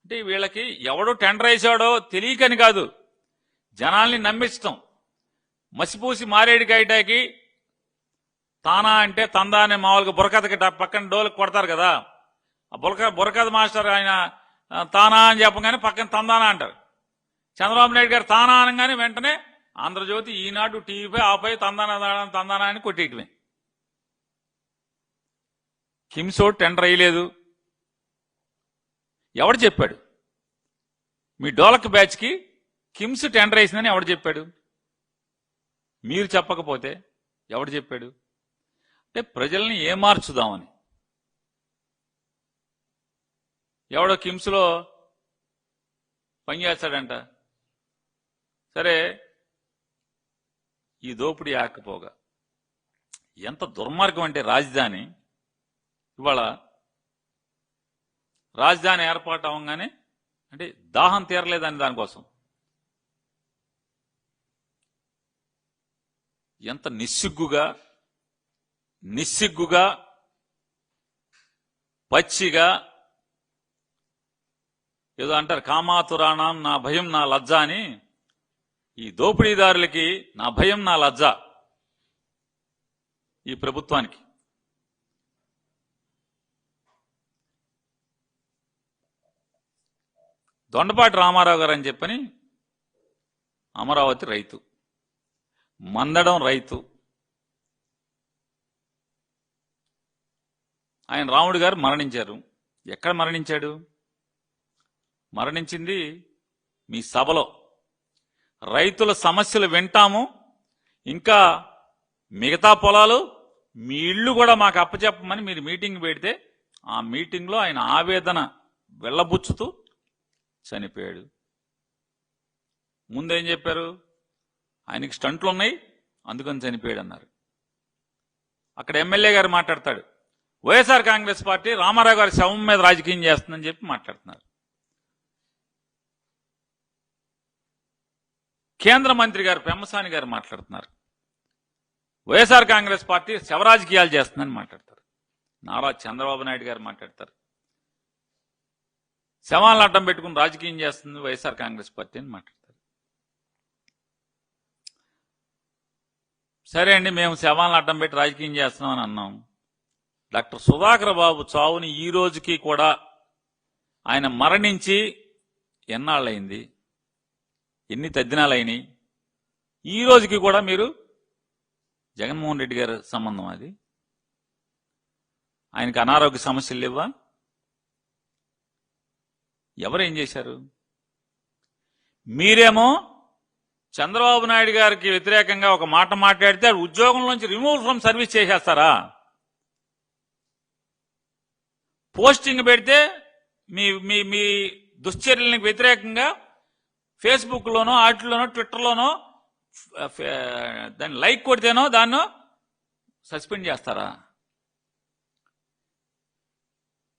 అంటే వీళ్ళకి ఎవడో టెండర్ వేసాడో తెలియకని కాదు, జనాల్ని నమ్మిస్తాం. మసిపూసి మారేడికాయటాకి తానా అంటే తందా అనే మామూలుగా బుర్రకథకి పక్కన డోలకు కొడతారు కదా, ఆ బుర్రకథ మాస్టర్ ఆయన తానా అని చెప్పగానే పక్కన తందానా అంటారు. చంద్రబాబు నాయుడు గారు తానా అనగానే వెంటనే ఆంధ్రజ్యోతి, ఈనాడు, టీవీపై ఆపై తందానా అని కొట్టేయటమే. కిమ్సో టెండర్ వేయలేదు. ఎవడు చెప్పాడు? మీ డోలక్ బ్యాచ్కి కిమ్స్ టెండర్ వేసిందని ఎవడు చెప్పాడు? మీరు చెప్పకపోతే ఎవడు చెప్పాడు? అంటే ప్రజల్ని ఏమార్చుదామని. ఎవడో కిమ్స్లో పనిచేస్తాడంట. సరే, ఈ దోపిడీ ఆకపోగా ఎంత దుర్మార్గం అంటే రాజధాని ఇవాళ రాజధాని ఏర్పాటు అవ్వగానే అంటే దాహం తీరలేదని దానికోసం ఎంత నిస్సిగ్గుగా పచ్చిగా ఏదో అంటారు, కామాతురాణం నా భయం నా లజ్జ అని. ఈ దోపిడీదారులకి నా భయం నా లజ్జ ఈ ప్రభుత్వానికి. దొండపాటి రామారావు గారు అని చెప్పని అమరావతి రైతు, మందడం రైతు. ఆయన రాముడు గారు మరణించారు. ఎక్కడ మరణించాడు? మరణించింది మీ సభలో. రైతుల సమస్యలు వింటాము, ఇంకా మిగతా పొలాలు మీ ఇళ్ళు కూడా మాకు అప్పచెప్పమని మీరు మీటింగ్ పెడితే ఆ మీటింగ్లో ఆయన ఆవేదన వెళ్ళబుచ్చుతూ చనిపోయాడు. ముందేం చెప్పారు? ఆయనకి స్టంట్లు ఉన్నాయి అందుకని చనిపోయాడు అన్నారు. అక్కడ ఎమ్మెల్యే గారు మాట్లాడతాడు, వైఎస్ఆర్ కాంగ్రెస్ పార్టీ రామారావు గారి శవం మీద రాజకీయం చేస్తుందని చెప్పి మాట్లాడుతున్నారు. కేంద్ర మంత్రి గారు పెమ్మసాని గారు మాట్లాడుతున్నారు, వైఎస్ఆర్ కాంగ్రెస్ పార్టీ శవరాజకీయాలు చేస్తుందని మాట్లాడతారు. నారా చంద్రబాబు నాయుడు గారు మాట్లాడతారు, శవాలను అడ్డం పెట్టుకుని రాజకీయం చేస్తుంది వైఎస్ఆర్ కాంగ్రెస్ పార్టీ అని మాట్లాడతారు. సరే అండి, మేము శవాలను అడ్డం పెట్టి రాజకీయం చేస్తున్నామని అన్నాం. డాక్టర్ సుధాకర్ బాబు చావుని ఈ రోజుకి కూడా, ఆయన మరణించి ఎన్నాళ్ళయింది, ఎన్ని తద్దినాలైనాయి, ఈ రోజుకి కూడా మీరు జగన్మోహన్ రెడ్డి గారి సంబంధం అది, ఆయనకి అనారోగ్య సమస్యలు లేవా? ఎవరేం చేశారు? మీరేమో చంద్రబాబు నాయుడు గారికి వ్యతిరేకంగా ఒక మాట మాట్లాడితే ఉద్యోగంలోంచి రిమూవ్ ఫ్రమ్ సర్వీస్ చేసేస్తారా? పోస్టింగ్ పెడితే మీ మీ మీ దుశ్చర్యలకు వ్యతిరేకంగా ఫేస్బుక్లోనో వాటిలోనో ట్విట్టర్లోనో దాన్ని లైక్ కొడితేనో దాన్ని సస్పెండ్ చేస్తారా?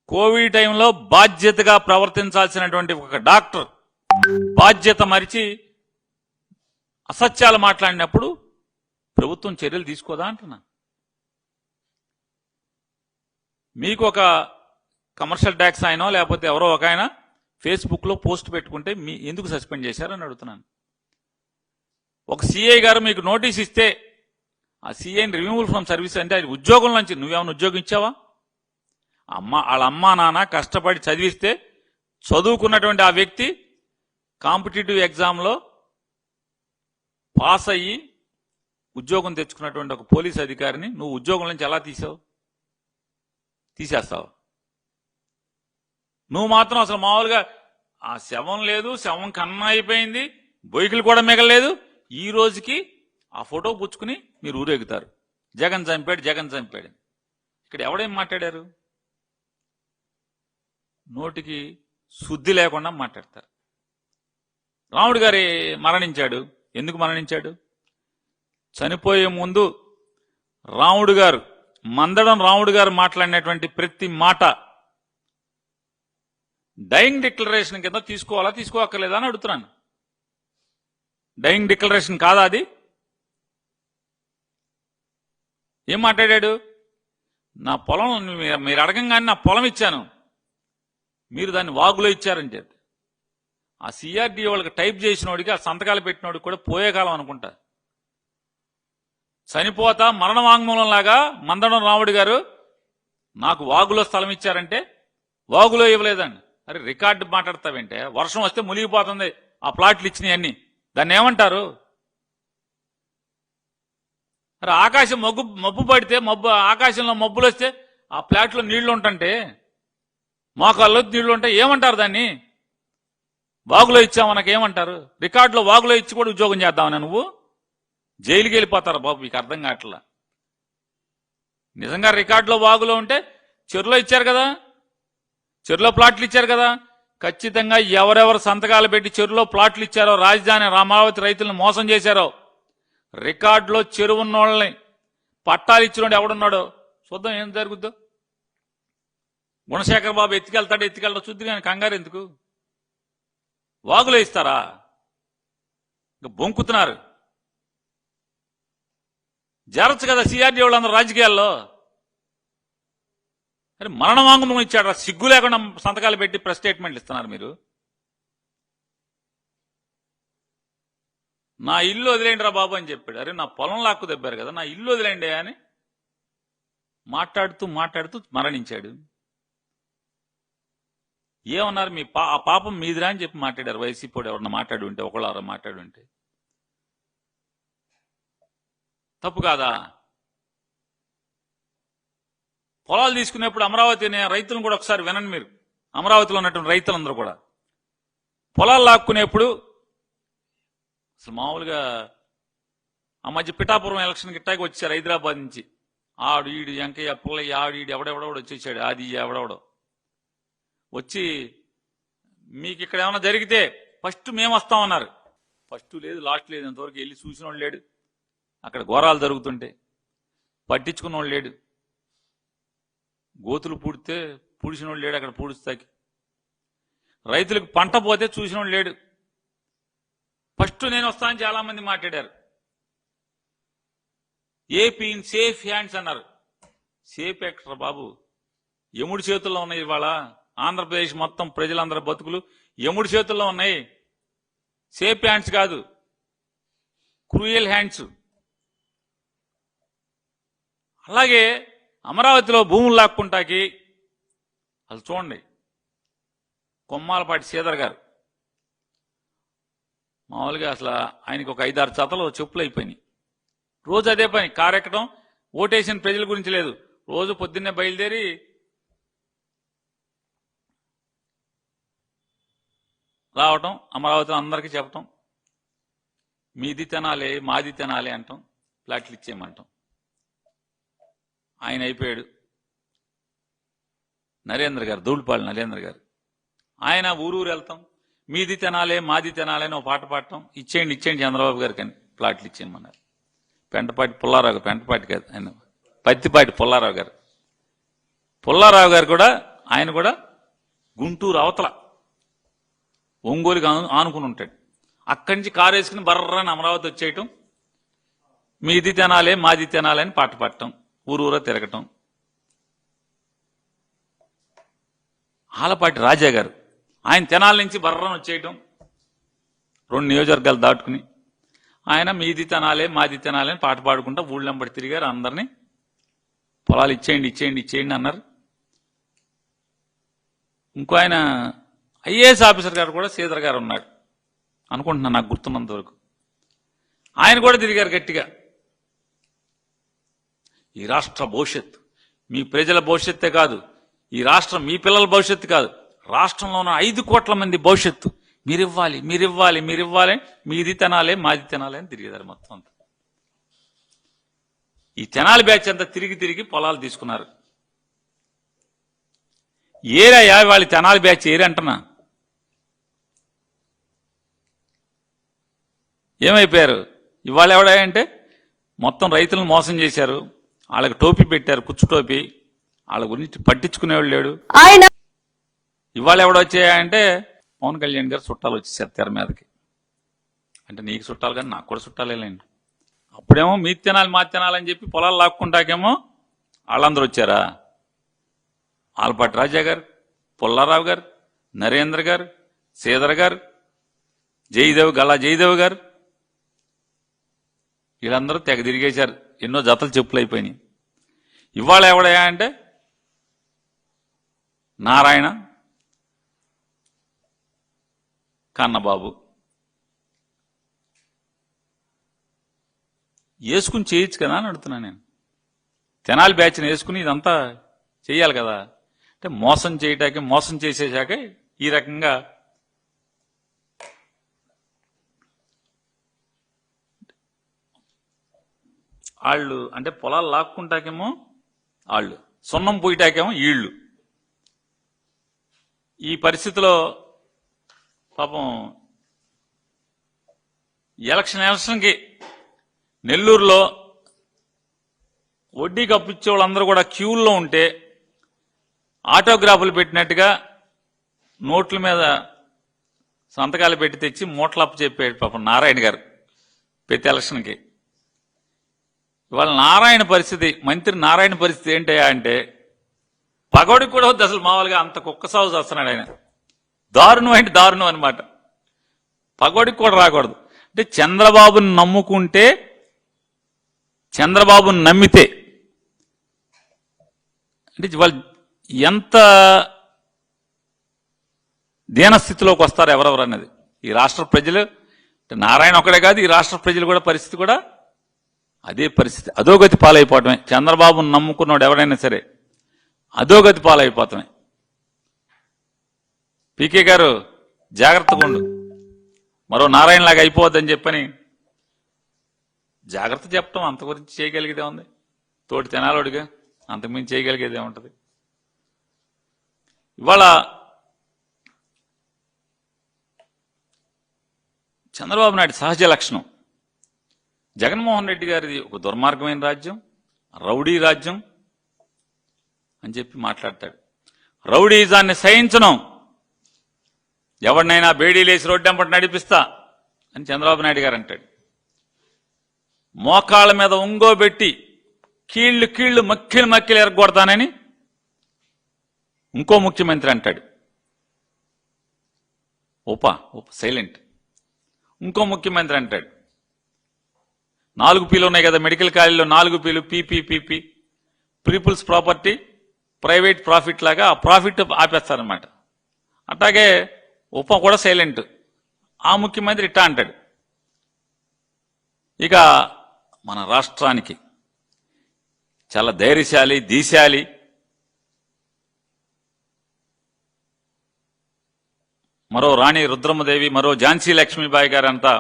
కోవిడ్ టైంలో బాధ్యతగా ప్రవర్తించాల్సినటువంటి ఒక డాక్టర్ బాధ్యత మరిచి అసత్యాలు మాట్లాడినప్పుడు ప్రభుత్వం చర్యలు తీసుకోదా అంటున్నా. మీకు ఒక కమర్షియల్ ట్యాక్స్ ఆయనో లేకపోతే ఎవరో ఒక ఆయన ఫేస్బుక్లో పోస్ట్ పెట్టుకుంటే మీ ఎందుకు సస్పెండ్ చేశారని అడుగుతున్నాను. ఒక సిఐ గారు మీకు నోటీస్ ఇస్తే ఆ సిఐని రిమూవల్ ఫ్రమ్ సర్వీస్ అంటే ఆయన ఉద్యోగం నుంచి నువ్వేమైనా ఉద్యోగం ఇచ్చావా? వాళ్ళ అమ్మా నాన్న కష్టపడి చదివిస్తే చదువుకున్నటువంటి ఆ వ్యక్తి కాంపిటేటివ్ ఎగ్జామ్లో పాస్ అయ్యి ఉద్యోగం తెచ్చుకున్నటువంటి ఒక పోలీస్ అధికారిని నువ్వు ఉద్యోగం నుంచి ఎలా తీసేస్తావు? నువ్వు మాత్రం అసలు మామూలుగా ఆ శవం లేదు, శవం కన్నా అయిపోయింది, బొయ్యికలు కూడా మిగలలేదు, ఈ రోజుకి ఆ ఫోటో పుచ్చుకుని మీరు ఊరేగుతారు, జగన్ చంపాడు జగన్ చంపాడు. ఇక్కడ ఎవడేం మాట్లాడారు? నోటికి శుద్ధి లేకుండా మాట్లాడతారు. రాముడు గారి మరణించాడు. ఎందుకు మరణించాడు? చనిపోయే ముందు రాముడు గారు, మందడం రాముడు గారు మాట్లాడినటువంటి ప్రతి మాట డైయింగ్ డిక్లరేషన్ కింద తీసుకోవాలా తీసుకోక్కర్లేదా అని అడుగుతున్నాను. డైయింగ్ డిక్లరేషన్ కాదా అది? ఏం మాట్లాడాడు? నా పొలం మీరు అడగంగానే నా పొలం ఇచ్చాను, మీరు దాన్ని వాగులో ఇచ్చారని చెప్పి. ఆ సిఆర్డీ వాళ్ళకి టైప్ చేసినోడికి ఆ సంతకాలు పెట్టినోడికి కూడా పోయే కాలం అనుకుంటా. చనిపోతా మరణ వాంగ్మూలం లాగా మందడం రాముడు గారు నాకు వాగులో స్థలం ఇచ్చారంటే వాగులో ఇవ్వలేదండి. అరే రికార్డు మాట్లాడతావేంటే? వర్షం వస్తే మునిగిపోతుంది ఆ ప్లాట్లు ఇచ్చినవన్నీ, దాన్ని ఏమంటారు? అరే ఆకాశం మబ్బు పడితే ఆకాశంలో మబ్బులు వస్తే ఆ ప్లాట్లో నీళ్లు ఉంటుంటే మోకాల్లో నీళ్లు ఉంటాయి, ఏమంటారు దాన్ని? వాగులో ఇచ్చామనకు ఏమంటారు? రికార్డులో వాగులో ఇచ్చి కూడా ఉద్యోగం చేద్దామని నువ్వు జైలుకి వెళ్ళిపోతారు బాబు. మీకు అర్థం కావట్లా. నిజంగా రికార్డులో వాగులో ఉంటే చెరువులో ఇచ్చారు కదా, చెరువులో ప్లాట్లు ఇచ్చారు కదా. ఖచ్చితంగా ఎవరెవరు సంతకాలు పెట్టి చెరువులో ప్లాట్లు ఇచ్చారో, రాజధాని అమరావతి రైతులను మోసం చేశారో, రికార్డులో చెరువు ఉన్నోళ్ళని పట్టాలు ఇచ్చినోడు ఎవడున్నాడో చూద్దాం ఏం జరుగుద్దో. గుణశేఖర్ బాబు ఎత్తుకెళ్తాడో చూద్దు కానీ కంగారు ఎందుకు? వాగులో ఇస్తారా? ఇంకా బొంకుతున్నారు. జరచ్చు కదా సిఆర్డీ వాళ్ళందరూ రాజకీయాల్లో. అరే మరణ వాంగ్మూలం ఇచ్చాడు, సిగ్గు లేకుండా సంతకాలు పెట్టి ప్రెస్ స్టేట్మెంట్లు ఇస్తున్నారు మీరు. నా ఇల్లు వదిలేండి రా బాబు అని చెప్పాడు. అరే నా పొలం లాక్కు దెబ్బారు కదా, నా ఇల్లు వదిలేండి అని మాట్లాడుతూ మరణించాడు. ఏమన్నారు? మీ ఆ పాపం మీదిరా అని చెప్పి మాట్లాడారు. వైసీపీ ఎవరన్నా మాట్లాడి ఉంటే, ఒకళ్ళెవరో మాట్లాడి ఉంటే తప్పు కాదా? పొలాలు తీసుకునేప్పుడు అమరావతి రైతులను కూడా ఒకసారి వినండి మీరు. అమరావతిలో ఉన్నటువంటి రైతులందరూ కూడా పొలాలు లాక్కునేప్పుడు అసలు మామూలుగా ఆ మధ్య పిఠాపురం ఎలక్షన్ గిట్టాకి వచ్చారు హైదరాబాద్ నుంచి. ఆడు ఈడు వెంకయ్య పుల్లయ్య ఆడు ఈడు ఎవడెవడో వచ్చేసాడు. అది ఎవడెవడో వచ్చి మీకు ఇక్కడ ఏమైనా జరిగితే ఫస్ట్ మేము వస్తామన్నారు. ఫస్ట్ లేదు, లాస్ట్ లేదు, ఇంతవరకు వెళ్ళి చూసినోడు లేడు. అక్కడ ఘోరాలు జరుగుతుంటే పట్టించుకున్నోడు లేడు. గోతులు పూడితే పూడిసినోడు లేడు, అక్కడ పూడుస్తాకి. రైతులకు పంట పోతే చూసినోడు లేడు. ఫస్ట్ నేను వస్తానని చాలా మంది మాట్లాడారు. ఏపీ ఇన్ సేఫ్ హ్యాండ్స్ అన్నారు. సేఫ్ ఎక్కడ బాబు? యముడి చేతుల్లో ఉన్నాయి. ఇవాళ ఆంధ్రప్రదేశ్ మొత్తం ప్రజలందరి బతుకులు యముడి చేతుల్లో ఉన్నాయి. సేఫ్ హ్యాండ్స్ కాదు, క్రూయల్ హ్యాండ్స్. అలాగే అమరావతిలో భూములు లాక్కుంటాకి అసలు చూడండి, కొమ్మాలపాటి శ్రీధర్ గారు మామూలుగా అసలు ఆయనకి ఒక 5-6 జతలు చెప్పులు అయిపోయినాయి. రోజు అదే పని, కారెక్కడం. ఓటేసిన ప్రజల గురించి లేదు. రోజు పొద్దున్నే బయలుదేరి రావటం, అమరావతిలో అందరికీ చెప్పటం, మీది తినాలి మాది తినాలి అంటాం, ఫ్లాట్లు ఇచ్చేయమంటాం. ఆయన అయిపోయాడు. నరేంద్ర గారు, ధూళిపాళి నరేంద్ర గారు, ఆయన ఊరూరు వెళ్తాం, మీది తినాలి మాది తినాలి అని ఒక పాట పాడటం, ఇచ్చేయండి చంద్రబాబు గారికి అని ప్లాట్లు ఇచ్చేయమన్నారు. పెంటపాటి పుల్లారావు గారు, పెంటపాటి కాదు ఆయన పత్తిపాటి పుల్లారావు గారు. పుల్లారావు గారు కూడా, ఆయన కూడా గుంటూరు అవతల ఒంగోలుకి ఆనుకుని ఉంటాడు. అక్కడి నుంచి కారు వేసుకుని బర్రని అమరావతి వచ్చేయటం, మీది తినాలి మాది తినాలి అని పాట పాడటం, ఊరూరా తిరగటం. ఆలపాటి రాజా గారు, ఆయన తెనాల నుంచి బర్రని వచ్చేయటం, 2 నియోజకవర్గాలు దాటుకుని ఆయన మీది తినాలి మాది తినాలి అని పాట పాడుకుంటా ఊళ్ళెంబడి తిరిగారు. అందరినీ పొలాలు ఇచ్చేయండి అన్నారు. ఇంకో ఆయన ఐఏఎస్ ఆఫీసర్ గారు కూడా శ్రీధర్ గారు ఉన్నాడు అనుకుంటున్నాను, నాకు గుర్తున్నంత వరకు. ఆయన కూడా తిరిగారు గట్టిగా. ఈ రాష్ట్ర భవిష్యత్తు మీ ప్రజల భవిష్యత్తే కాదు, ఈ రాష్ట్రం మీ పిల్లల భవిష్యత్తు కాదు, రాష్ట్రంలో ఉన్న 5 కోట్ల మంది భవిష్యత్తు మీరివ్వాలి, మీది తినాలి మాది తినాలి అని తిరిగేదారు మొత్తం అంతా. ఈ తెనాలి బ్యాచ్ అంతా తిరిగి పొలాలు తీసుకున్నారు. ఏరయ్యా వాళ్ళ తెనాలి బ్యాచ్ ఏరంటున్నా, ఏమైపోయారు? ఇవాళ ఎవడాయంటే మొత్తం రైతులను మోసం చేశారు, వాళ్ళకి టోపీ పెట్టారు, కుచ్చు టోపీ, వాళ్ళ గురించి పట్టించుకునేవాళ్ళు లేడు. ఇవాళ ఎవడొచ్చాయంటే పవన్ కళ్యాణ్ గారు చుట్టాలు వచ్చేసారు తెర మీదకి. అంటే నీకు చుట్టాలు కానీ నాకు కూడా చుట్టాలేండి. అప్పుడేమో మీ తినాలి మా తినాలని చెప్పి పొలాలు లాక్కుంటాకేమో వాళ్ళందరూ వచ్చారా? ఆలపాటి రాజా గారు, పుల్లారావు గారు, నరేంద్ర గారు, శ్రీధర్ గారు, జయదేవ్, గల్లా జయదేవ్ గారు, వీళ్ళందరూ తెగ తిరిగేశారు. ఎన్నో జతలు చెప్పులు అయిపోయినాయి. ఇవాళ ఎవడయా అంటే నారాయణ, కన్నబాబు వేసుకుని చేయొచ్చు కదా అని అడుగుతున్నా నేను. తెనాలి బ్యాచ్ని వేసుకుని ఇదంతా చెయ్యాలి కదా. అంటే మోసం చేయటానికి, మోసం చేసేశాక ఈ రకంగా వాళ్ళు అంటే పొలాలు లాక్కుంటాకేమో వాళ్ళు, సున్నం పోయిటాకేమో వీళ్ళు. ఈ పరిస్థితిలో పాపం ఎలక్షన్కి నెల్లూరులో వడ్డీకి అప్పిచ్చే వాళ్ళందరూ కూడా క్యూల్లో ఉంటే ఆటోగ్రాఫ్లు పెట్టినట్టుగా నోట్ల మీద సంతకాలు పెట్టి తెచ్చి మూటలు అప్పు చెప్పాడు పాపం నారాయణ గారు ప్రతి ఎలక్షన్కి. ఇవాళ నారాయణ పరిస్థితి, మంత్రి నారాయణ పరిస్థితి ఏంటయ్యా అంటే పగోడికి కూడా వద్దు అసలు. మామూలుగా అంత కుక్క సాగు చేస్తున్నాడు ఆయన. దారుణం అంటే దారుణం అనమాట. పగోడికి కూడా రాకూడదు. అంటే చంద్రబాబుని నమ్ముకుంటే, చంద్రబాబుని నమ్మితే అంటే వాళ్ళు ఎంత దీనస్థితిలోకి వస్తారు ఎవరెవరు అన్నది ఈ రాష్ట్ర ప్రజలు. నారాయణ ఒకడే కాదు, ఈ రాష్ట్ర ప్రజలు కూడా పరిస్థితి కూడా అదే పరిస్థితి. అధోగతి పాలైపోవటమే. చంద్రబాబును నమ్ముకున్నాడు ఎవరైనా సరే అధోగతి పాలైపోతామే. పీకే గారు జాగ్రత్తగా ఉండు, మరో నారాయణలాగా అయిపోవద్దని చెప్పని జాగ్రత్త చెప్పటం. అంత గురించి చేయగలిగేదే ఉంది. తోటి తెనాలోడిగా అంతకుమించి చేయగలిగేదే ఉంటుంది. ఇవాళ చంద్రబాబు నాయుడు సహజ లక్షణం, జగన్మోహన్ రెడ్డి గారిది ఒక దుర్మార్గమైన రాజ్యం, రౌడీ రాజ్యం అని చెప్పి మాట్లాడతాడు. రౌడీజాన్ని సహించను, ఎవరినైనా బేడీలేసి రోడ్డెంపటి నడిపిస్తా అని చంద్రబాబు నాయుడు గారు అంటాడు. మోకాళ్ళ మీద ఉంగోబెట్టి కీళ్లు మక్కిలు ఎరగొడతానని ఇంకో ముఖ్యమంత్రి అంటాడు. సైలెంట్. ఇంకో ముఖ్యమంత్రి అంటాడు 4 Pలు ఉన్నాయి కదా మెడికల్ కాలేజీలో, 4 Pలు PP people's property private profit లాగా ఆ ప్రాఫిట్ ఆపేస్తారనమాట. అట్లాగే కూడా సైలెంట్. ఆ ముఖ్యమంత్రి ఇట్టా అంటాడు. ఇక మన రాష్ట్రానికి చాలా ధైర్యశాలి, దీశాలి, మరో రాణి రుద్రమ్మదేవి, మరో ఝాన్సీ లక్ష్మీబాయి గారు అంతా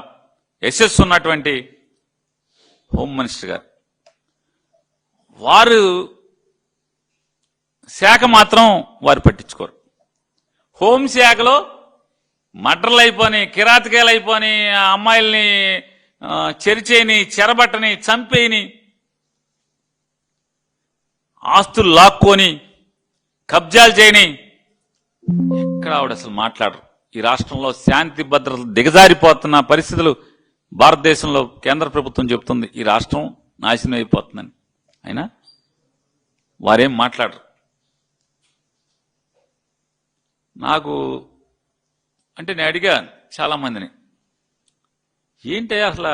యశస్సు ఉన్నటువంటి హోమ్ మినిస్టర్ గారు. వారు శాఖ మాత్రం వారు పట్టించుకోరు. హోంశాఖలో మర్డర్లు అయిపోయి, కిరాతకాయలు అయిపోయి, అమ్మాయిల్ని చెరిచేయని, చెరబట్టని, చంపేయని, ఆస్తులు లాక్కొని కబ్జాలు చేయని ఎక్కడ ఆవిడ అసలు మాట్లాడరు. ఈ రాష్ట్రంలో శాంతి భద్రతలు దిగజారిపోతున్న పరిస్థితులు భారతదేశంలో కేంద్ర ప్రభుత్వం చెబుతుంది ఈ రాష్ట్రం నాశనం అయిపోతుందని. అయినా వారేం మాట్లాడరు. నాకు అంటే నేను అడిగా చాలా మందిని, ఏంటి అసలు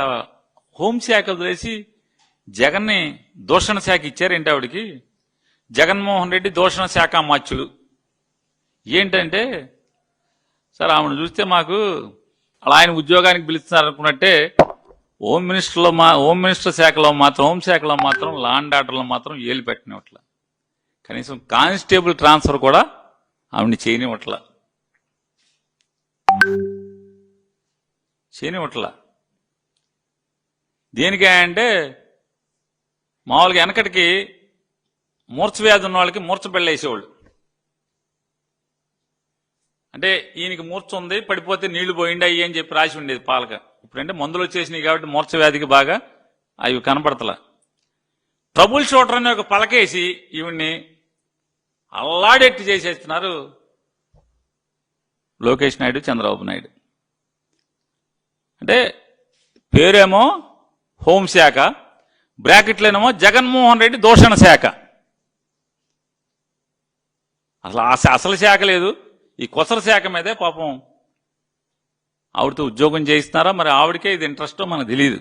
హోంశాఖ వదిలేసి జగన్ని దూషణ శాఖ ఇచ్చారేంటి ఆవిడికి? జగన్మోహన్ రెడ్డి దూషణ శాఖ అమాత్యులు ఏంటంటే, సార్ ఆవిడ చూస్తే మాకు అలా ఆయన ఉద్యోగానికి పిలుస్తున్నారు అనుకున్నట్టే హోమ్ మినిస్టర్ శాఖలో మాత్రం, హోంశాఖలో మాత్రం, లా అండ్ ఆర్డర్లో మాత్రం ఏలు పెట్టినట్ల, కనీసం కానిస్టేబుల్ ట్రాన్స్ఫర్ కూడా ఆవిడని చేయనివ్వట్ల. దేనికే అంటే మామూలుగా వెనకటికి మూర్ఛ వ్యాధి ఉన్న వాళ్ళకి మూర్ఛ బెళ్ళేసేవాళ్ళు. అంటే ఈయనకి మూర్ఛ ఉంది, పడిపోతే నీళ్లు పోయిండి అయ్యి అని చెప్పి రాసి ఉండేది పాలక. ఇప్పుడంటే మందులు వచ్చేసినాయి కాబట్టి మూర్ఛ వ్యాధికి బాగా అవి కనపడతలా. ట్రబుల్ షూటర్ అనే ఒక పలకేసి ఈవిడ్ని అల్లాడెట్టి చేసేస్తున్నారు లోకేష్ నాయుడు, చంద్రబాబు నాయుడు. అంటే పేరేమో హోంశాఖ, బ్రాకెట్లేనేమో జగన్మోహన్ రెడ్డి దూషణ శాఖ. అసలు శాఖ లేదు. ఈ కొసర శాఖ మీదే పాపం ఆవిడతో ఉద్యోగం చేయిస్తున్నారా, మరి ఆవిడకే ఇది ఇంట్రెస్టో మనకు తెలియదు.